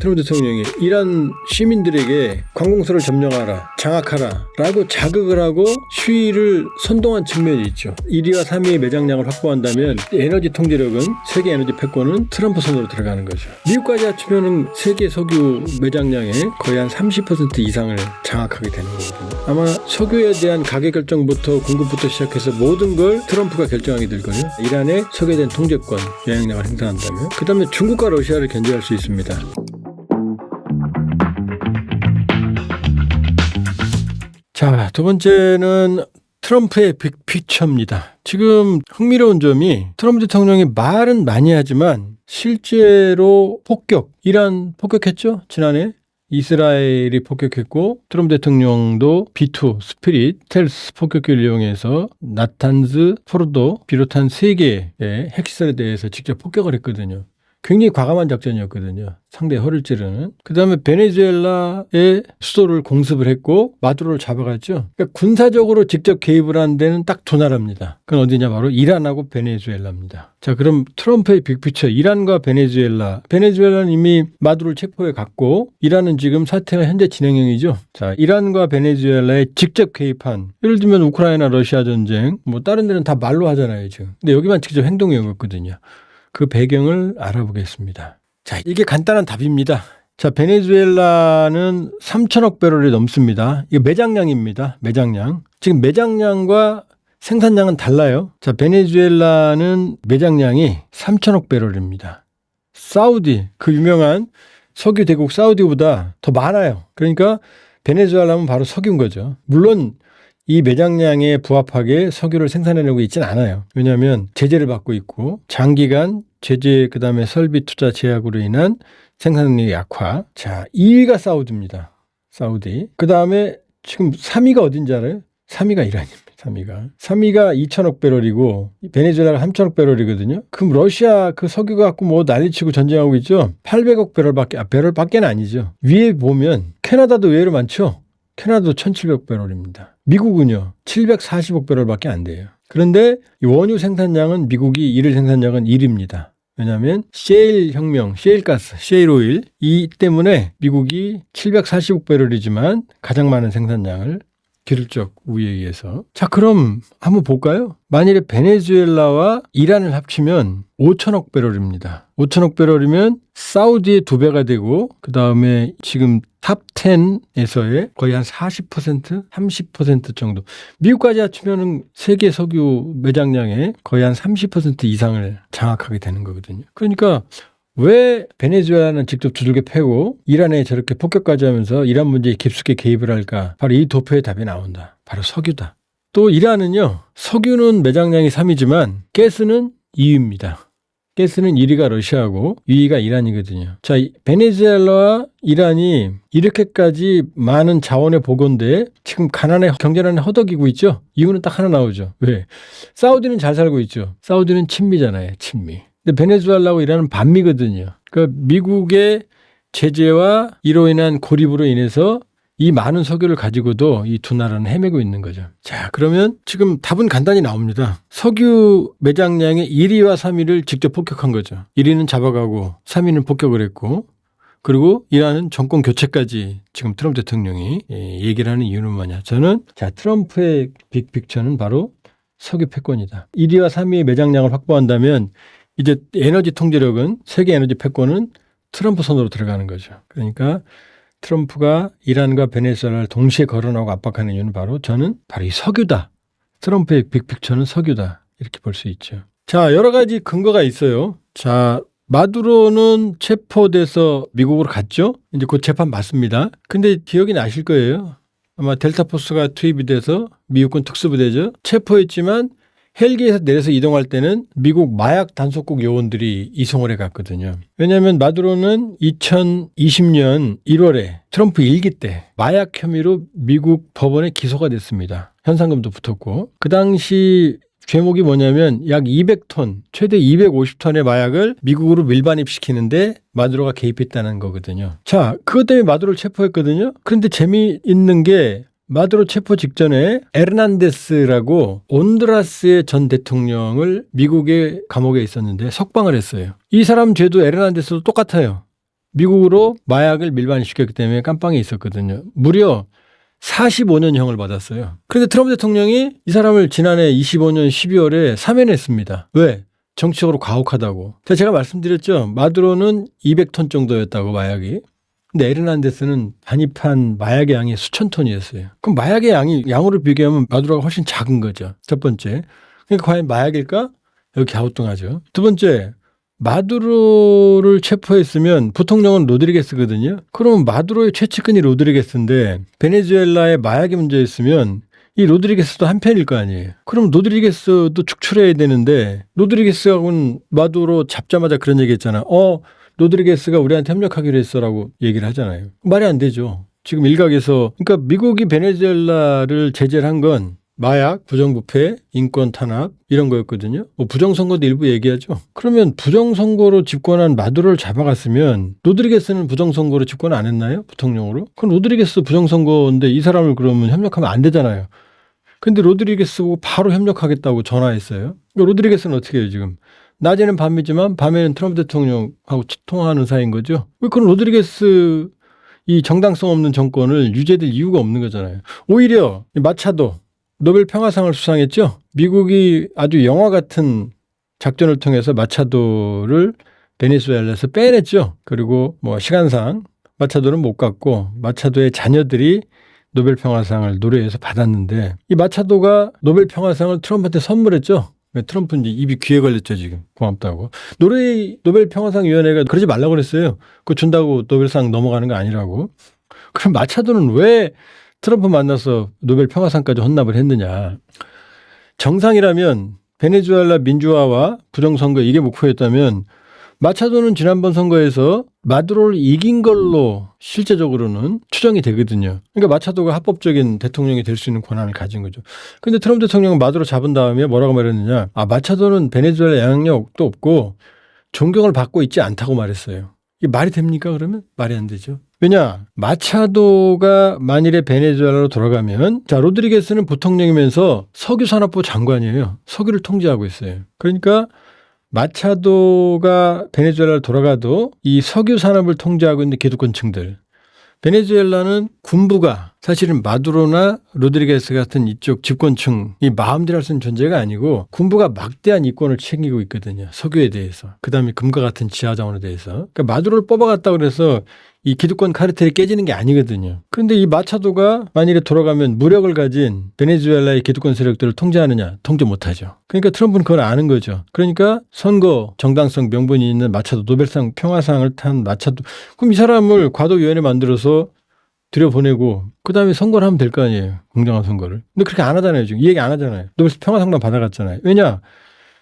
트럼프 대통령이 이란 시민들에게 관공서를 점령하라, 장악하라 라고 자극을 하고 시위를 선동한 측면이 있죠. 1위와 3위의 매장량을 확보한다면 에너지 통제력은, 세계 에너지 패권은 트럼프 손으로 들어가는 거죠. 미국까지 합치면 세계 석유 매장량의 거의 한 30% 이상을 장악하게 되는 거거든요. 아마 석유에 대한 가격 결정부터 공급부터 시작해서 모든 걸 트럼프가 결정하게 될 거예요. 이란의 석유에 대한 통제권, 영향력을 행사한다면. 그 다음에 중국과 러시아를 견제할 수 있습니다. 자, 두 번째는 트럼프의 빅피처입니다. 지금 흥미로운 점이 트럼프 대통령이 말은 많이 하지만 실제로 이란 폭격했죠? 지난해 이스라엘이 폭격했고 트럼프 대통령도 B2 스피릿 스텔스 폭격기를 이용해서 나탄즈, 포르도 비롯한 3개의 핵시설에 대해서 직접 폭격을 했거든요. 굉장히 과감한 작전이었거든요. 상대의 허를 찌르는. 그 다음에 베네수엘라의 수도를 공습을 했고 마두로를 잡아갔죠. 그러니까 군사적으로 직접 개입을 한 데는 딱 두 나라입니다. 그건 어디냐, 바로 이란하고 베네수엘라입니다. 자, 그럼 트럼프의 빅피처, 이란과 베네수엘라. 베네수엘라는 이미 마두로를 체포해 갔고 이란은 지금 사태가 현재 진행형이죠. 자, 이란과 베네수엘라에 직접 개입한, 예를 들면 우크라이나 러시아 전쟁, 뭐 다른 데는 다 말로 하잖아요 지금. 근데 여기만 직접 행동이었거든요. 그 배경을 알아보겠습니다. 자, 이게 간단한 답입니다. 자, 베네수엘라는 3천억 배럴이 넘습니다. 이거 매장량입니다. 매장량. 지금 매장량과 생산량은 달라요. 자, 베네수엘라는 매장량이 3천억 배럴입니다. 사우디, 그 유명한 석유 대국 사우디보다 더 많아요. 그러니까 베네수엘라는 바로 석유인 거죠. 물론 이 매장량에 부합하게 석유를 생산해내고 있지는 않아요. 왜냐하면 제재를 받고 있고 장기간 제재, 그 다음에 설비 투자 제약으로 인한 생산력의 약화. 자, 2위가 사우디입니다. 사우디. 그 다음에 지금 3위가 어딘지 알아요? 3위가 이란입니다. 3위가 2천억 배럴이고 베네수엘라가 3천억 배럴이거든요. 그럼 러시아 그 석유 갖고 뭐 난리치고 전쟁하고 있죠. 800억 배럴밖에는 아니죠. 위에 보면 캐나다도 의외로 많죠. 캐나다도 1700배럴입니다. 미국은요 740억 배럴밖에 안 돼요. 그런데 이 원유 생산량은 미국이 일일 생산량은 1위입니다. 왜냐하면 셰일 혁명, 셰일가스, 셰일오일 이 때문에 미국이 740억 배럴이지만 가장 많은 생산량을 기술적 우위에 의해서. 자, 그럼 한번 볼까요? 만일에 베네수엘라와 이란을 합치면 5천억 배럴입니다. 5천억 배럴이면 사우디의 2배가 되고 그 다음에 지금 탑 10에서의 거의 한 40%, 30% 정도. 미국까지 합치면 세계 석유 매장량의 거의 한 30% 이상을 장악하게 되는 거거든요. 그러니까 왜 베네수엘라는 직접 두들겨 패고 이란에 저렇게 폭격까지 하면서 이란 문제에 깊숙이 개입을 할까? 바로 이 도표의 답이 나온다. 바로 석유다. 또 이란은요, 석유는 매장량이 3위지만 가스는 2위입니다. 가스는 1위가 러시아고 2위가 이란이거든요. 자, 베네수엘라와 이란이 이렇게까지 많은 자원의 보건데 지금 가난에 경제난에 허덕이고 있죠. 이유는 딱 하나 나오죠. 왜? 사우디는 잘 살고 있죠. 사우디는 친미잖아요. 친미. 근데 베네수엘라하고 이란은 반미거든요. 그러니까 미국의 제재와 이로 인한 고립으로 인해서 이 많은 석유를 가지고도 이 두 나라는 헤매고 있는 거죠. 자, 그러면 지금 답은 간단히 나옵니다. 석유 매장량의 1위와 3위를 직접 폭격한 거죠. 1위는 잡아가고 3위는 폭격을 했고, 그리고 이란은 정권 교체까지 지금 트럼프 대통령이 얘기를 하는 이유는 뭐냐. 저는 자, 트럼프의 빅픽처는 바로 석유 패권이다. 1위와 3위의 매장량을 확보한다면 이제 에너지 통제력은, 세계 에너지 패권은 트럼프 손으로 들어가는 거죠. 그러니까 트럼프가 이란과 베네수엘라를 동시에 거론하고 압박하는 이유는 바로 이 석유다. 트럼프의 빅픽처는 석유다. 이렇게 볼 수 있죠. 자, 여러 가지 근거가 있어요. 자, 마두로는 체포돼서 미국으로 갔죠. 이제 곧 재판 받습니다. 근데 기억이 나실 거예요. 아마 델타포스가 투입이 돼서 미국군 특수부대죠. 체포했지만 헬기에서 내려서 이동할 때는 미국 마약 단속국 요원들이 이송을 해갔거든요. 왜냐하면 마두로는 2020년 1월에 트럼프 일기 때 마약 혐의로 미국 법원에 기소가 됐습니다. 현상금도 붙었고, 그 당시 죄목이 뭐냐면 약 200톤, 최대 250톤의 마약을 미국으로 밀반입시키는데 마두로가 개입했다는 거거든요. 자, 그것 때문에 마두로를 체포했거든요. 그런데 재미있는 게 마두로 체포 직전에 에르난데스라고 온두라스의 전 대통령을 미국의 감옥에 있었는데 석방을 했어요. 이 사람 죄도 에르난데스도 똑같아요. 미국으로 마약을 밀반시켰기 때문에 깜빵에 있었거든요. 무려 45년형을 받았어요. 그런데 트럼프 대통령이 이 사람을 지난해 25년 12월에 사면했습니다. 왜? 정치적으로 가혹하다고. 제가 말씀드렸죠. 마두로는 200톤 정도였다고 마약이. 근데 에르난데스는 단입한 마약의 양이 수천 톤이었어요. 그럼 마약의 양으로 비교하면 마두로가 훨씬 작은 거죠. 첫 번째. 그러니까 과연 마약일까? 여기 갸우뚱하죠. 두 번째, 마두로를 체포했으면 부통령은 로드리게스거든요. 그러면 마두로의 최측근이 로드리게스인데 베네수엘라에 마약이 문제였으면 이 로드리게스도 한편일 거 아니에요. 그럼 로드리게스도 축출해야 되는데 로드리게스하고는 마두로 잡자마자 그런 얘기 했잖아. 로드리게스가 우리한테 협력하기로 했어라고 얘기를 하잖아요. 말이 안 되죠. 지금 일각에서 그러니까 미국이 베네수엘라를 제재를 한 건 마약, 부정부패, 인권 탄압 이런 거였거든요. 부정선거도 일부 얘기하죠. 그러면 부정선거로 집권한 마두로를 잡아갔으면 로드리게스는 부정선거로 집권 안 했나요? 부통령으로? 그럼 로드리게스 부정선거인데 이 사람을 그러면 협력하면 안 되잖아요. 근데 로드리게스하고 바로 협력하겠다고 전화했어요. 로드리게스는 어떻게 해요 지금? 낮에는 밤이지만 밤에는 트럼프 대통령하고 통화하는 사이인 거죠. 그럼 로드리게스 이 정당성 없는 정권을 유죄될 이유가 없는 거잖아요. 오히려 마차도 노벨 평화상을 수상했죠. 미국이 아주 영화 같은 작전을 통해서 마차도를 베네수엘라에서 빼냈죠. 그리고 시간상 마차도는 못 갔고 마차도의 자녀들이 노벨 평화상을 노래해서 받았는데 이 마차도가 노벨 평화상을 트럼프한테 선물했죠. 트럼프는 이제 입이 귀에 걸렸죠 지금. 고맙다고. 노벨 평화상 위원회가 그러지 말라고 그랬어요. 그거 준다고 노벨상 넘어가는 거 아니라고. 그럼 마차도는 왜 트럼프 만나서 노벨 평화상까지 헌납을 했느냐. 정상이라면 베네수엘라 민주화와 부정선거 이게 목표였다면 마차도는 지난번 선거에서 마두로를 이긴 걸로 실제적으로는 추정이 되거든요. 그러니까 마차도가 합법적인 대통령이 될 수 있는 권한을 가진 거죠. 그런데 트럼프 대통령은 마두로 잡은 다음에 뭐라고 말했느냐. 마차도는 베네수엘라 영향력도 없고 존경을 받고 있지 않다고 말했어요. 이게 말이 됩니까 그러면? 말이 안 되죠. 왜냐? 마차도가 만일에 베네수엘라로 돌아가면 로드리게스는 부통령이면서 석유산업부 장관이에요. 석유를 통제하고 있어요. 그러니까 마차도가 베네수엘라로 돌아가도 이 석유산업을 통제하고 있는 기득권층들 베네수엘라는 군부가 사실은 마두로나 로드리게스 같은 이쪽 집권층이 마음대로 할 수 있는 존재가 아니고 군부가 막대한 이권을 챙기고 있거든요. 석유에 대해서. 그다음에 금과 같은 지하자원에 대해서. 그러니까 마두로를 뽑아갔다고 그래서 이 기득권 카르텔이 깨지는 게 아니거든요. 그런데 이 마차도가 만일에 돌아가면 무력을 가진 베네수엘라의 기득권 세력들을 통제하느냐? 통제 못하죠. 그러니까 트럼프는 그걸 아는 거죠. 그러니까 선거 정당성 명분이 있는 마차도 노벨상 평화상을 탄 마차도 그럼 이 사람을 과도위원회 만들어서 들여보내고 그다음에 선거를 하면 될 거 아니에요. 공정한 선거를. 근데 그렇게 안 하잖아요. 지금 이 얘기 안 하잖아요. 노벨 평화상만 받아갔잖아요. 왜냐?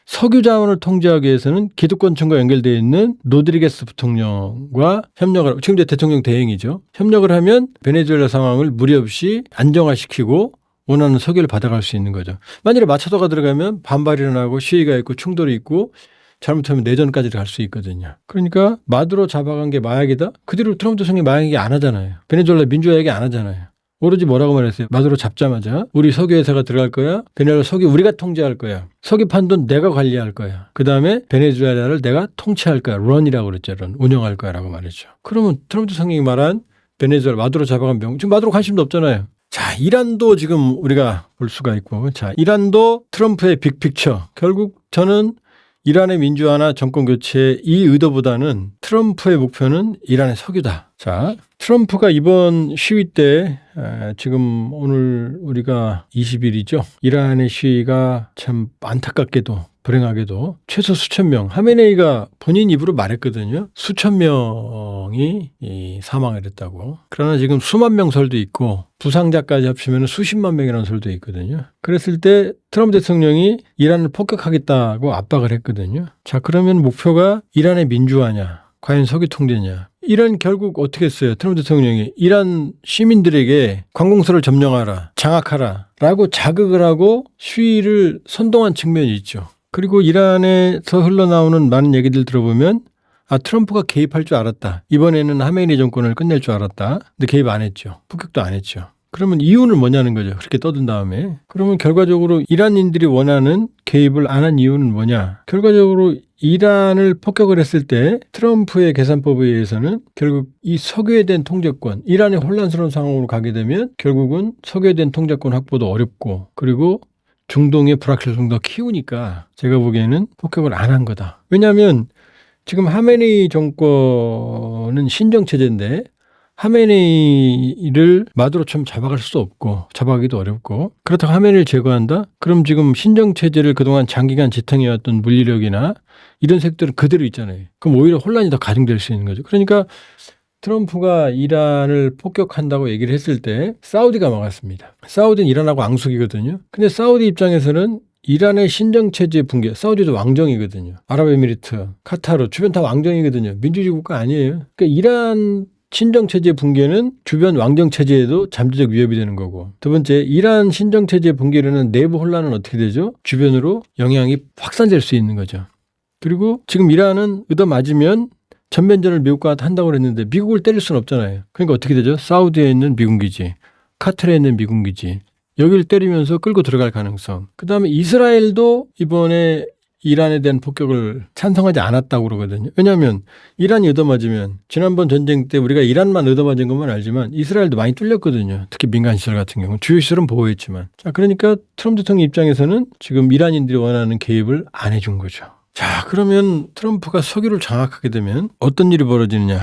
석유 자원을 통제하기 위해서는 기득권층과 연결되어 있는 로드리게스 부통령과 협력을 지금 이제 대통령 대행이죠. 협력을 하면 베네수엘라 상황을 무리 없이 안정화시키고 원하는 석유를 받아갈 수 있는 거죠. 만일에 마차도가 들어가면 반발이 일어나고 시위가 있고 충돌이 있고 잘못하면 내전까지 갈 수 있거든요. 그러니까 마두로 잡아간 게 마약이다? 그 뒤로 트럼프 대통령이 마약 얘기 안 하잖아요. 베네수엘라 민주화 얘기 안 하잖아요. 오로지 뭐라고 말했어요? 마두로 잡자마자 우리 석유 회사가 들어갈 거야. 베네수엘라 석유 우리가 통제할 거야. 석유 판돈 내가 관리할 거야. 그다음에 베네수엘라를 내가 통치할 거야. 런이라고 그랬죠. 런. 운영할 거야라고 말했죠. 그러면 트럼프 대통령이 말한 베네수엘라 마두로 잡아간 지금 마두로 관심도 없잖아요. 자, 이란도 지금 우리가 볼 수가 있고 자, 이란도 트럼프의 빅픽처. 결국 저는 이란의 민주화나 정권 교체의 이 의도보다는 트럼프의 목표는 이란의 석유다. 자, 트럼프가 이번 시위 때 지금 오늘 우리가 20일이죠. 이란의 시위가 참 안타깝게도 불행하게도 최소 수천 명, 하메네이가 본인 입으로 말했거든요. 수천 명이 사망을 했다고. 그러나 지금 수만 명 설도 있고 부상자까지 합치면 수십만 명이라는 설도 있거든요. 그랬을 때 트럼프 대통령이 이란을 폭격하겠다고 압박을 했거든요. 자, 그러면 목표가 이란의 민주화냐? 과연 석유 통제냐? 이란 결국 어떻게 했어요? 트럼프 대통령이 이란 시민들에게 관공서를 점령하라, 장악하라 라고 자극을 하고 시위를 선동한 측면이 있죠. 그리고 이란에서 흘러나오는 많은 얘기들 들어보면 트럼프가 개입할 줄 알았다. 이번에는 하메니 정권을 끝낼 줄 알았다. 근데 개입 안 했죠. 폭격도 안 했죠. 그러면 이유는 뭐냐는 거죠. 그렇게 떠든 다음에. 그러면 결과적으로 이란인들이 원하는 개입을 안 한 이유는 뭐냐. 결과적으로 이란을 폭격을 했을 때 트럼프의 계산법에 의해서는 결국 이 석유에 대한 통제권, 이란이 혼란스러운 상황으로 가게 되면 결국은 석유에 대한 통제권 확보도 어렵고 그리고 중동의 불확실성도 키우니까 제가 보기에는 폭격을 안 한 거다. 왜냐하면 지금 하메네이 정권은 신정체제인데 하메네이를 마두로처럼 잡아갈 수 없고 잡아가기도 어렵고 그렇다고 하메네이를 제거한다? 그럼 지금 신정체제를 그동안 장기간 지탱해왔던 물리력이나 이런 색들은 그대로 있잖아요. 그럼 오히려 혼란이 더 가중될 수 있는 거죠. 그러니까 트럼프가 이란을 폭격한다고 얘기를 했을 때 사우디가 막았습니다. 사우디는 이란하고 앙숙이거든요. 근데 사우디 입장에서는 이란의 신정체제 붕괴, 사우디도 왕정이거든요. 아랍에미리트, 카타르, 주변 다 왕정이거든요. 민주주의 국가 아니에요. 그러니까 이란 신정체제 붕괴는 주변 왕정체제에도 잠재적 위협이 되는 거고 두 번째, 이란 신정체제 붕괴로는 내부 혼란은 어떻게 되죠? 주변으로 영향이 확산될 수 있는 거죠. 그리고 지금 이란은 얻어맞으면 전면전을 미국과 한다고 했는데 미국을 때릴 수는 없잖아요. 그러니까 어떻게 되죠? 사우디에 있는 미군기지, 카타르에 있는 미군기지 여기를 때리면서 끌고 들어갈 가능성. 그다음에 이스라엘도 이번에 이란에 대한 폭격을 찬성하지 않았다고 그러거든요. 왜냐하면 이란이 얻어맞으면 지난번 전쟁 때 우리가 이란만 얻어맞은 것만 알지만 이스라엘도 많이 뚫렸거든요. 특히 민간시설 같은 경우. 주요 시설은 보호했지만. 자, 그러니까 트럼프 대통령 입장에서는 지금 이란인들이 원하는 개입을 안 해준 거죠. 자, 그러면 트럼프가 석유를 장악하게 되면 어떤 일이 벌어지느냐.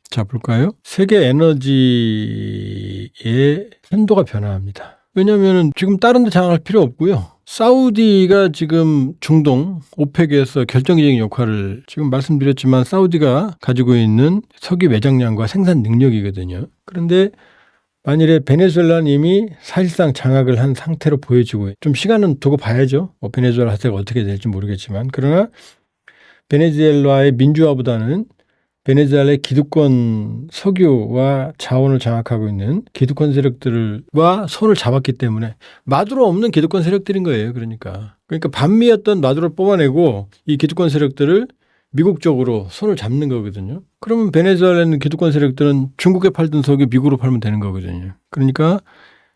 자, 볼까요? 세계 에너지의 한도가 변화합니다. 왜냐하면 지금 다른 데 장악할 필요 없고요. 사우디가 지금 중동 오펙에서 결정적인 역할을 지금 말씀드렸지만 사우디가 가지고 있는 석유 매장량과 생산 능력이거든요. 그런데 만일에 베네수엘라는 이미 사실상 장악을 한 상태로 보여지고 좀 시간은 두고 봐야죠. 베네수엘라 사태가 어떻게 될지 모르겠지만 그러나 베네수엘라의 민주화보다는 베네수엘라의 기득권 석유와 자원을 장악하고 있는 기득권 세력들과 손을 잡았기 때문에 마두로 없는 기득권 세력들인 거예요. 그러니까 반미였던 마두로를 뽑아내고 이 기득권 세력들을 미국 쪽으로 손을 잡는 거거든요. 그러면 베네수엘라에 있는 기득권 세력들은 중국에 팔던 석유 미국으로 팔면 되는 거거든요. 그러니까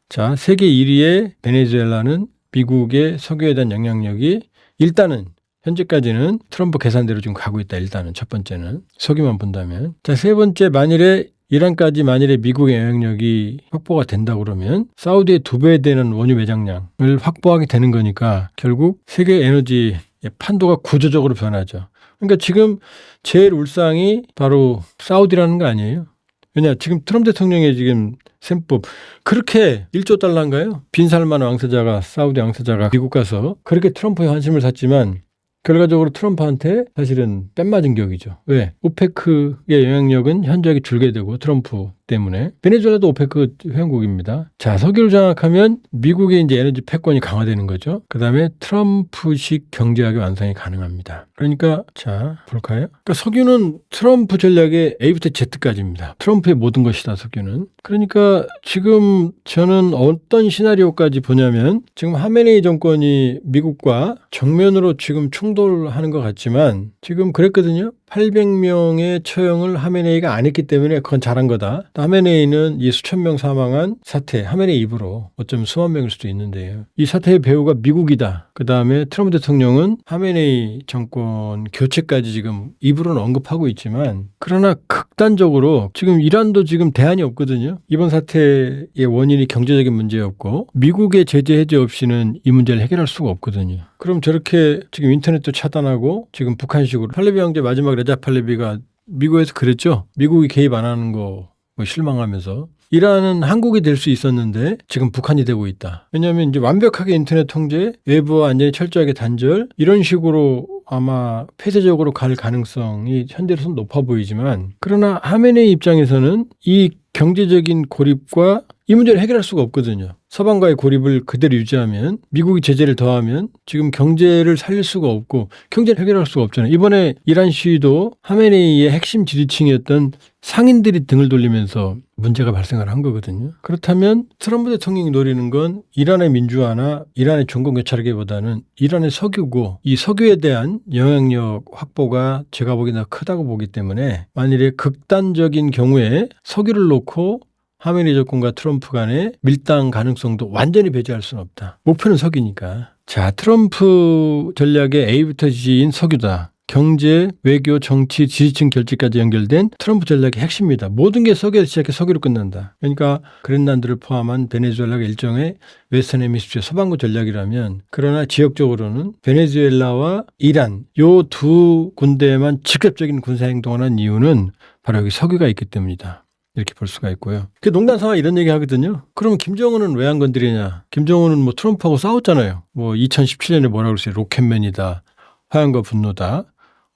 자, 세계 1위의 베네수엘라는 미국의 석유에 대한 영향력이 일단은 현재까지는 트럼프 계산대로 지금 가고 있다. 일단은 첫 번째는 석유만 본다면. 자, 세 번째, 만일에 이란까지 만일에 미국의 영향력이 확보가 된다 그러면 사우디의 2배 되는 원유 매장량을 확보하게 되는 거니까 결국 세계 에너지의 판도가 구조적으로 변하죠. 그러니까 지금 제일 울상이 바로 사우디라는 거 아니에요? 왜냐, 지금 트럼프 대통령의 지금 셈법 그렇게 1조 달러인가요? 빈살만 왕세자가 사우디 왕세자가 미국 가서 그렇게 트럼프의 환심을 샀지만 결과적으로 트럼프한테 사실은 뺨맞은 격이죠. 왜? 오페크의 영향력은 현저하게 줄게 되고 트럼프 때문에. 베네수엘라도 오페크 회원국입니다. 자, 석유를 장악하면 미국의 이제 에너지 패권이 강화되는 거죠. 그 다음에 트럼프식 경제학의 완성이 가능합니다. 그러니까 자, 볼까요? 그러니까 석유는 트럼프 전략의 A부터 Z까지입니다. 트럼프의 모든 것이다, 석유는. 그러니까 지금 저는 어떤 시나리오까지 보냐면 지금 하메네이 정권이 미국과 정면으로 지금 충돌하는 것 같지만 지금 그랬거든요. 800명의 처형을 하메네이가 안 했기 때문에 그건 잘한 거다. 하메네이는 이 수천 명 사망한 사태, 하메네이 입으로 어쩌면 수만 명일 수도 있는데요. 이 사태의 배후가 미국이다. 그 다음에 트럼프 대통령은 하메네이 정권 교체까지 지금 입으로는 언급하고 있지만 그러나 극단적으로 지금 이란도 지금 대안이 없거든요. 이번 사태의 원인이 경제적인 문제였고 미국의 제재 해제 없이는 이 문제를 해결할 수가 없거든요. 그럼 저렇게 지금 인터넷도 차단하고 지금 북한식으로 팔레비 형제 마지막 레자 팔레비가 미국에서 그랬죠. 미국이 개입 안 하는 거 실망하면서 이란은 한국이 될 수 있었는데 지금 북한이 되고 있다. 왜냐하면 이제 완벽하게 인터넷 통제, 외부와 완전히 철저하게 단절 이런 식으로 아마 폐쇄적으로 갈 가능성이 현재로서는 높아 보이지만 그러나 하메네이 입장에서는 이 경제적인 고립과 이 문제를 해결할 수가 없거든요. 서방과의 고립을 그대로 유지하면 미국이 제재를 더하면 지금 경제를 살릴 수가 없고 경제를 해결할 수가 없잖아요. 이번에 이란 시위도 하메네이의 핵심 지지층이었던 상인들이 등을 돌리면서 문제가 발생을 한 거거든요. 그렇다면 트럼프 대통령이 노리는 건 이란의 민주화나 이란의 종공 교차라기보다는 이란의 석유고 이 석유에 대한 영향력 확보가 제가 보기에는 크다고 보기 때문에 만일에 극단적인 경우에 석유를 놓고 하메니 정권과 트럼프 간의 밀당 가능성도 완전히 배제할 수는 없다. 목표는 석유니까. 자, 트럼프 전략의 A부터 G인 석유다. 경제, 외교, 정치, 지지층 결집까지 연결된 트럼프 전략의 핵심입니다. 모든 게 석유에서 시작해 석유로 끝난다. 그러니까 그린란드를 포함한 베네수엘라가 일종의 웨스턴 헤미스피어 서방구 전략이라면, 그러나 지역적으로는 베네수엘라와 이란 요 두 군데에만 직접적인 군사행동을 한 이유는 바로 여기 석유가 있기 때문이다. 이렇게 볼 수가 있고요. 그 농담 삼아 이런 얘기 하거든요. 그러면 김정은은 왜 안 건드리냐. 김정은은 뭐 트럼프하고 싸웠잖아요. 뭐 2017년에 뭐라고 그랬어요. 로켓맨이다. 화염과 분노다.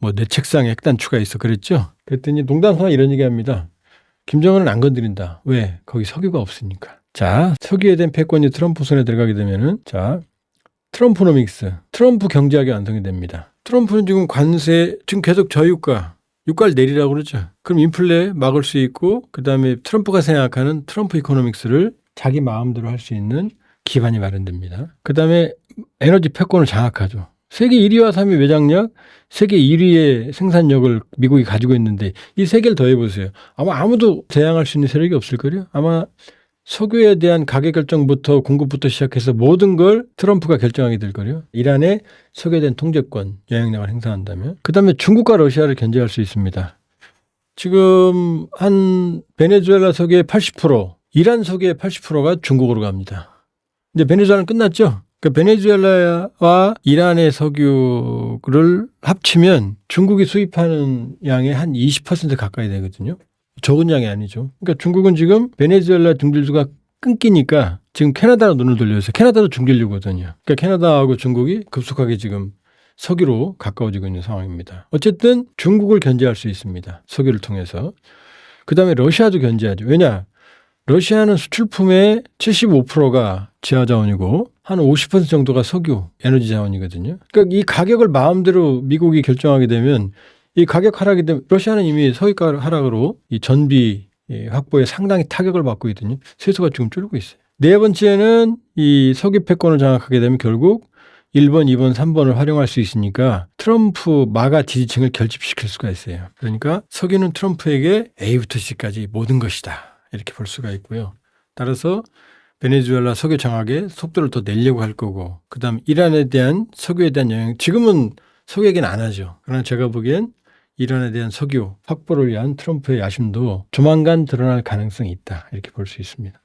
뭐 내 책상에 핵단추가 있어 그랬죠. 그랬더니 농담삼아 이런 얘기합니다. 김정은은 안 건드린다. 왜? 거기 석유가 없으니까. 자, 석유에 대한 패권이 트럼프 손에 들어가게 되면은, 자, 트럼프노믹스, 트럼프 경제학이 완성이 됩니다. 트럼프는 지금 관세, 지금 계속 저유가, 유가를 내리라고 그러죠. 그럼 인플레 막을 수 있고, 그 다음에 트럼프가 생각하는 트럼프 이코노믹스를 자기 마음대로 할 수 있는 기반이 마련됩니다. 그 다음에 에너지 패권을 장악하죠. 세계 1위와 3위 외장력, 세계 1위의 생산력을 미국이 가지고 있는데 이 세 개를 더해보세요. 아마 아무도 대항할 수 있는 세력이 없을걸요. 아마 석유에 대한 가격 결정부터 공급부터 시작해서 모든 걸 트럼프가 결정하게 될걸요. 이란의 석유에 대한 통제권, 영향력을 행사한다면. 그다음에 중국과 러시아를 견제할 수 있습니다. 지금 한 베네수엘라 석유의 80%, 이란 석유의 80%가 중국으로 갑니다. 이제 베네수엘라는 끝났죠. 그러니까 베네수엘라와 이란의 석유를 합치면 중국이 수입하는 양의 한 20% 가까이 되거든요. 적은 양이 아니죠. 그러니까 중국은 지금 베네수엘라 중진수가 끊기니까 지금 캐나다로 눈을 돌려서 캐나다도 중진류거든요. 그러니까 캐나다하고 중국이 급속하게 지금 석유로 가까워지고 있는 상황입니다. 어쨌든 중국을 견제할 수 있습니다. 석유를 통해서. 그다음에 러시아도 견제하죠. 왜냐? 러시아는 수출품의 75%가 지하자원이고 한 50% 정도가 석유, 에너지 자원이거든요. 그러니까 이 가격을 마음대로 미국이 결정하게 되면 이 가격 하락이 되면 러시아는 이미 석유가 하락으로 이 전비 확보에 상당히 타격을 받고 있거든요. 세수가 지금 줄고 있어요. 네 번째는 이 석유 패권을 장악하게 되면 결국 1번, 2번, 3번을 활용할 수 있으니까 트럼프 마가 지지층을 결집시킬 수가 있어요. 그러니까 석유는 트럼프에게 A부터 C까지 모든 것이다. 이렇게 볼 수가 있고요. 따라서 베네수엘라 석유 장악에 속도를 더 내려고 할 거고, 그다음 이란에 대한 석유에 대한 영향, 지금은 석유 얘기는 안 하죠. 그러나 제가 보기엔 이란에 대한 석유 확보를 위한 트럼프의 야심도 조만간 드러날 가능성이 있다. 이렇게 볼 수 있습니다.